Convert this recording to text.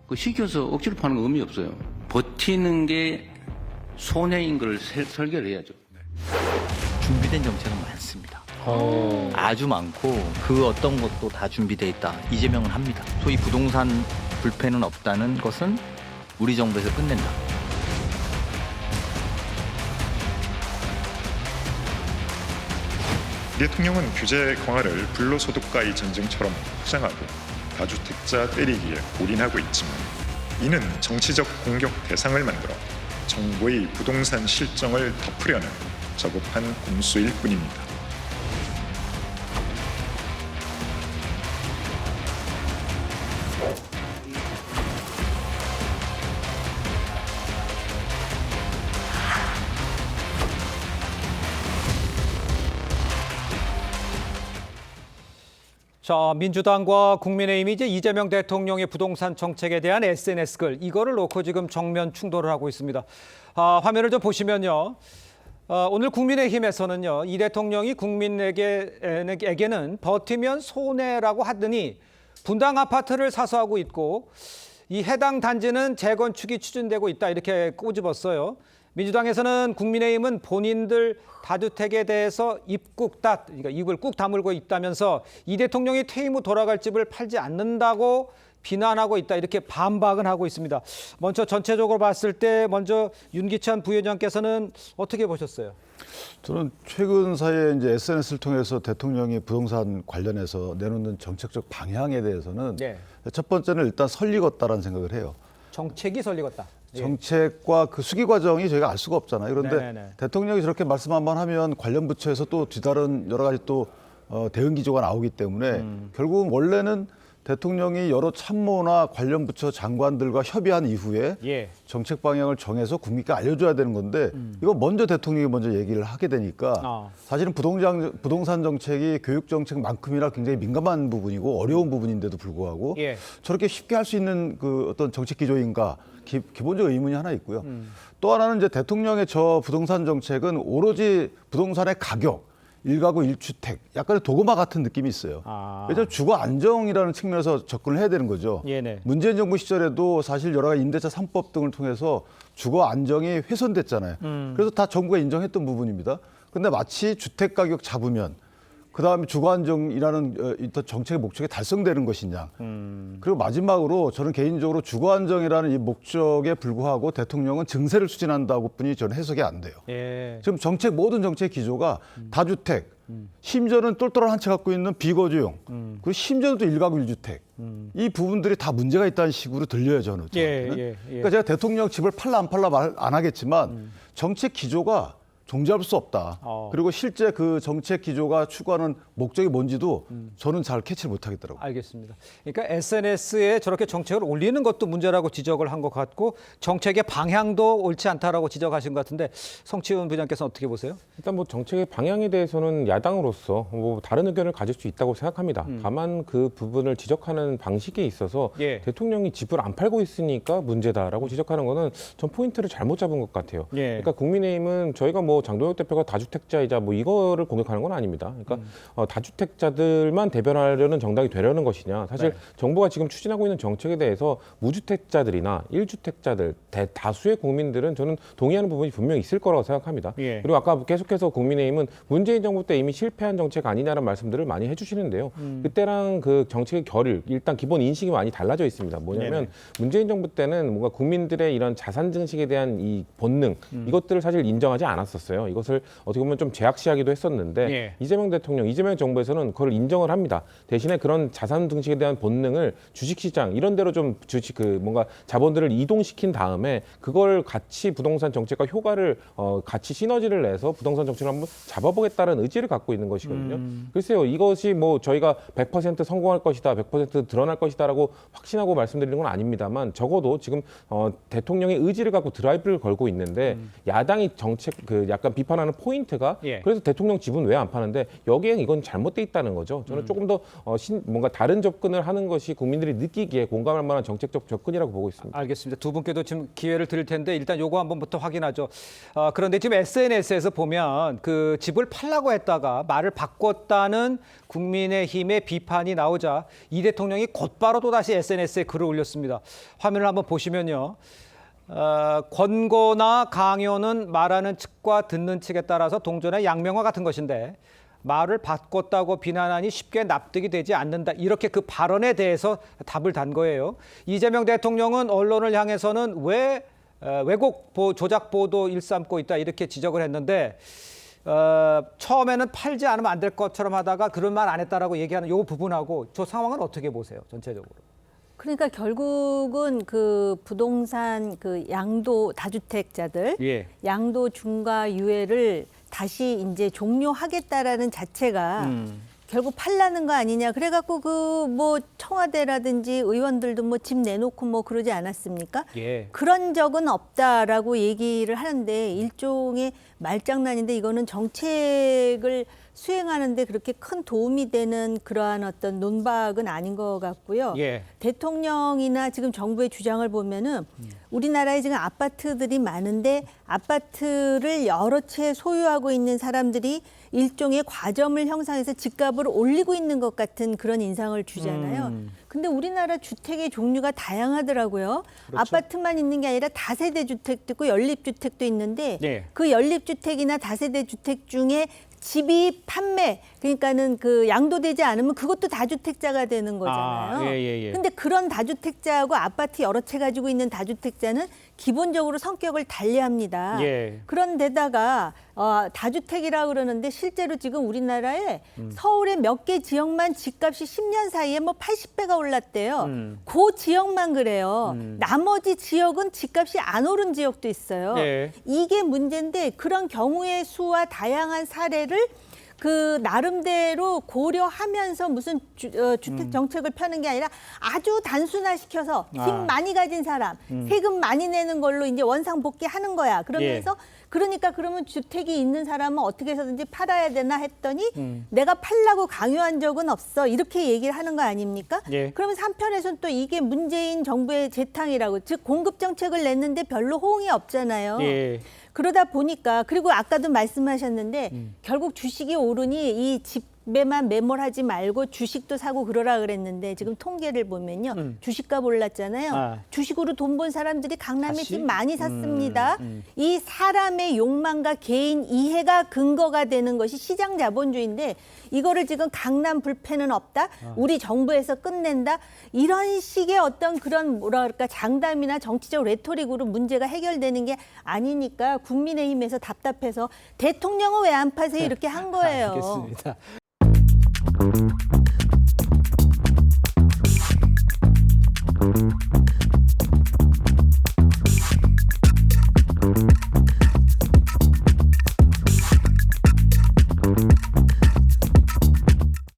그 시켜서 억지로 파는 건 의미 없어요. 버티는 게 손해인 걸 설계를 해야죠. 준비된 정책은 많습니다. 아주 많고 그 어떤 것도 다 준비돼 있다. 이재명은 합니다. 소위 부동산 불패는 없다는 것은 우리 정부에서 끝낸다. 이 대통령은 규제 강화를 불로소득가의 전쟁처럼 포장하고 다주택자 때리기에 올인하고 있지만 이는 정치적 공격 대상을 만들어 정부의 부동산 실정을 덮으려는 저급한 꼼수일 뿐입니다. 자, 민주당과 국민의힘이 이제 이재명 대통령의 부동산 정책에 대한 SNS 글 이거를 놓고 지금 정면 충돌을 하고 있습니다. 화면을 좀 보시면요. 오늘 국민의힘에서는요. 이 대통령이 국민에게는 버티면 손해라고 하더니 분당 아파트를 사수하고 있고 이 해당 단지는 재건축이 추진되고 있다 이렇게 꼬집었어요. 민주당에서는 국민의힘은 본인들 다주택에 대해서 그러니까 입을 꾹 다물고 있다면서 이 대통령이 퇴임 후 돌아갈 집을 팔지 않는다고 비난하고 있다 이렇게 반박은 하고 있습니다. 먼저 전체적으로 봤을 때 먼저 윤기찬 부위원장께서는 어떻게 보셨어요? 저는 최근 사이에 이제 SNS를 통해서 대통령이 부동산 관련해서 내놓는 정책적 방향에 대해서는 네. 첫 번째는 일단 설리겄다라는 생각을 해요. 정책이 설리겄다. 예. 정책과 그 수기 과정이 저희가 알 수가 없잖아요. 그런데 네네네. 대통령이 저렇게 말씀 한번 하면 관련 부처에서 또 뒤다른 여러 가지 또 대응 기조가 나오기 때문에 결국은 원래는 대통령이 여러 참모나 관련 부처 장관들과 협의한 이후에 예. 정책 방향을 정해서 국민께 알려줘야 되는 건데 이거 먼저 대통령이 먼저 얘기를 하게 되니까 사실은 부동산 정책이 교육 정책만큼이나 굉장히 민감한 부분이고 어려운 부분인데도 불구하고 예. 저렇게 쉽게 할 수 있는 그 어떤 정책 기조인가 기본적 의문이 하나 있고요. 또 하나는 이제 대통령의 저 부동산 정책은 오로지 부동산의 가격, 1가구 1주택, 약간의 도그마 같은 느낌이 있어요. 왜냐하면 주거 안정이라는 측면에서 접근을 해야 되는 거죠. 예네. 문재인 정부 시절에도 사실 여러 가지 임대차 3법 등을 통해서 주거 안정이 훼손됐잖아요. 그래서 다 정부가 인정했던 부분입니다. 그런데 마치 주택 가격 잡으면 그다음에 주거 안정이라는 정책의 목적이 달성되는 것이냐. 그리고 마지막으로 저는 개인적으로 주거 안정이라는 이 목적에 불구하고 대통령은 증세를 추진한다고 뿐이 저는 해석이 안 돼요. 예. 지금 모든 정책 기조가 다주택, 심지어는 똘똘한 한 채 갖고 있는 비거주용, 그리고 심지어는 또 1가구 1주택. 이 부분들이 다 문제가 있다는 식으로 들려요, 저는. 예. 그러니까 제가 대통령 집을 팔라 안 팔라 말 안 하겠지만 정책 기조가 종잡을 수 없다. 그리고 실제 그 정책 기조가 추구하는 목적이 뭔지도 저는 잘 캐치를 못하겠더라고요. 알겠습니다. 그러니까 SNS에 저렇게 정책을 올리는 것도 문제라고 지적을 한 것 같고 정책의 방향도 옳지 않다라고 지적하신 것 같은데 성치훈 부장께서는 어떻게 보세요? 일단 뭐 정책의 방향에 대해서는 야당으로서 뭐 다른 의견을 가질 수 있다고 생각합니다. 다만 그 부분을 지적하는 방식에 있어서 예. 대통령이 집을 안 팔고 있으니까 문제다라고 지적하는 거는 전 포인트를 잘못 잡은 것 같아요. 예. 그러니까 국민의힘은 저희가 뭐 장동혁 대표가 다주택자이자 뭐 이거를 공격하는 건 아닙니다. 그러니까 다주택자들만 대변하려는 정당이 되려는 것이냐. 사실 정부가 지금 추진하고 있는 정책에 대해서 무주택자들이나 1주택자들 다수의 국민들은 저는 동의하는 부분이 분명히 있을 거라고 생각합니다. 예. 그리고 아까 계속해서 국민의힘은 문재인 정부 때 이미 실패한 정책 아니냐는 말씀들을 많이 해주시는데요. 그때랑 그 정책의 결을 일단 기본 인식이 많이 달라져 있습니다. 뭐냐면 네네. 문재인 정부 때는 뭔가 국민들의 이런 자산 증식에 대한 이 본능 이것들을 사실 인정하지 않았었어요. 이것을 어떻게 보면 좀 제약시하기도 했었는데 예. 이재명 정부에서는 그걸 인정을 합니다. 대신에 그런 자산 증식에 대한 본능을 주식시장 이런 데로 좀 뭔가 자본들을 이동시킨 다음에 그걸 같이 부동산 정책과 효과를 같이 시너지를 내서 부동산 정책을 한번 잡아보겠다는 의지를 갖고 있는 것이거든요. 글쎄요, 이것이 뭐 저희가 100% 성공할 것이다, 100% 드러날 것이다라고 확신하고 말씀드리는 건 아닙니다만 적어도 지금 대통령의 의지를 갖고 드라이브를 걸고 있는데 야당이 약간 비판하는 포인트가 예. 그래서 대통령 집은 왜 안 파는데 여기에 이건 잘못돼 있다는 거죠. 저는 조금 더 뭔가 다른 접근을 하는 것이 국민들이 느끼기에 공감할 만한 정책적 접근이라고 보고 있습니다. 알겠습니다. 두 분께도 지금 기회를 드릴 텐데 일단 요거 한번부터 확인하죠. 그런데 지금 SNS에서 보면 그 집을 팔라고 했다가 말을 바꿨다는 국민의힘의 비판이 나오자 이 대통령이 곧바로 또다시 SNS에 글을 올렸습니다. 화면을 한번 보시면요. 권고나 강요는 말하는 측과 듣는 측에 따라서 동전의 양면과 같은 것인데 말을 바꿨다고 비난하니 쉽게 납득이 되지 않는다. 이렇게 그 발언에 대해서 답을 단 거예요. 이재명 대통령은 언론을 향해서는 왜 왜곡 조작 보도 일삼고 있다 이렇게 지적을 했는데 처음에는 팔지 않으면 안 될 것처럼 하다가 그런 말 안 했다라고 얘기하는 이 부분하고 저 상황은 어떻게 보세요? 전체적으로. 그러니까 결국은 그 부동산 그 양도 다주택자들 예. 양도 중과 유예를 다시 이제 종료하겠다라는 자체가 결국 팔라는 거 아니냐. 그래갖고 그 뭐 청와대라든지 의원들도 뭐 집 내놓고 뭐 그러지 않았습니까? 예. 그런 적은 없다라고 얘기를 하는데 일종의 말장난인데 이거는 정책을 수행하는데 그렇게 큰 도움이 되는 그러한 어떤 논박은 아닌 것 같고요. 예. 대통령이나 지금 정부의 주장을 보면은 우리나라에 지금 아파트들이 많은데 아파트를 여러 채 소유하고 있는 사람들이 일종의 과점을 형성해서 집값을 올리고 있는 것 같은 그런 인상을 주잖아요. 근데 우리나라 주택의 종류가 다양하더라고요. 그렇죠. 아파트만 있는 게 아니라 다세대 주택도 있고 연립주택도 있는데 예. 그 연립주택이나 다세대 주택 중에 집이 판매 그러니까는 그 양도되지 않으면 그것도 다주택자가 되는 거잖아요. 예. 근데 그런 다주택자하고 아파트 여러 채 가지고 있는 다주택자는 기본적으로 성격을 달리합니다. 예. 그런데다가 다주택이라 그러는데 실제로 지금 우리나라에 서울의 몇 개 지역만 집값이 10년 사이에 뭐 80배가 올랐대요. 그 지역만 그래요. 나머지 지역은 집값이 안 오른 지역도 있어요. 예. 이게 문제인데 그런 경우의 수와 다양한 사례를 그 나름대로 고려하면서 무슨 주택 정책을 펴는 게 아니라 아주 단순화시켜서 집 많이 가진 사람 세금 많이 내는 걸로 이제 원상복귀하는 거야. 그러면서 그러니까 그러면 주택이 있는 사람은 어떻게 해서든지 팔아야 되나 했더니 내가 팔라고 강요한 적은 없어. 이렇게 얘기를 하는 거 아닙니까? 예. 그러면서 한편에서는 또 이게 문재인 정부의 재탕이라고 즉 공급 정책을 냈는데 별로 호응이 없잖아요. 예. 그러다 보니까 그리고 아까도 말씀하셨는데 결국 주식이 오르니 이 집에만 매몰하지 말고 주식도 사고 그러라 그랬는데 지금 통계를 보면요. 주식값 올랐잖아요. 주식으로 돈 번 사람들이 강남에 다시? 집 많이 샀습니다. 이 사람의 욕망과 개인 이해가 근거가 되는 것이 시장 자본주의인데 이거를 지금 강남 불패는 없다. 우리 정부에서 끝낸다. 이런 식의 어떤 그런 뭐라 그럴까 장담이나 정치적 레토릭으로 문제가 해결되는 게 아니니까 국민의힘에서 답답해서 대통령은 왜 안 파세요? 이렇게 한 거예요. 알겠습니다.